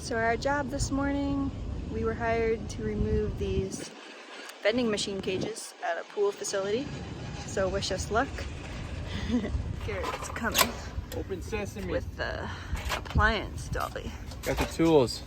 So our job this morning, we were hired to remove these vending machine cages at a pool facility. So wish us luck. Garrett's coming. Open sesame. With the appliance dolly. Got the tools.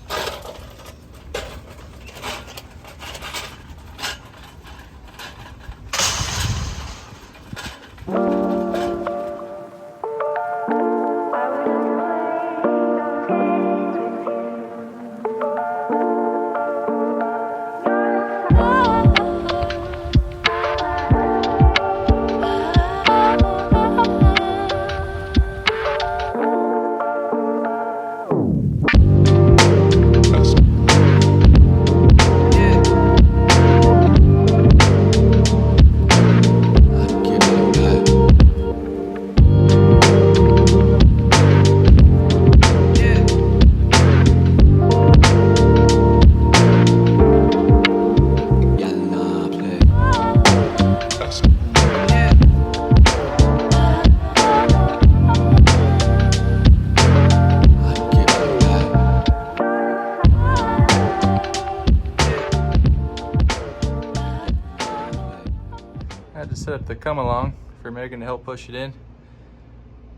I had to set up the come along for Megan to help push it in.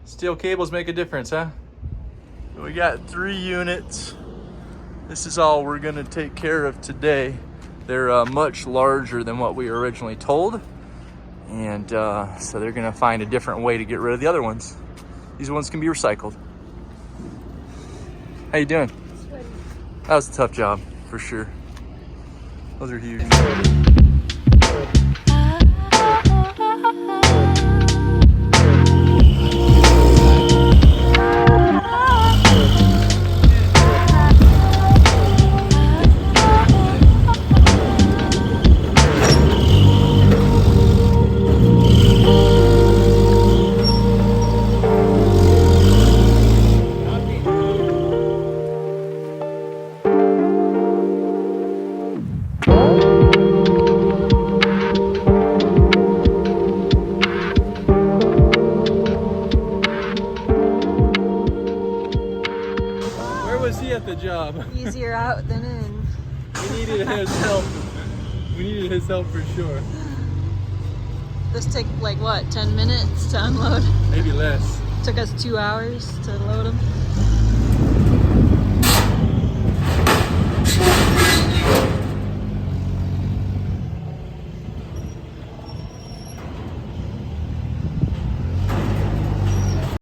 Steel cables make a difference, huh? We got 3 units. This is all we're gonna take care of today. They're much larger than what we were originally told. And so they're gonna find a different way to get rid of the other ones. These ones can be recycled. How you doing? Sweaty. That was a tough job, for sure. Those are huge. Was he at the job? Easier out than in. We needed his help. We needed his help for sure. This took like what, 10 minutes to unload? Maybe less. Took us 2 hours to load them.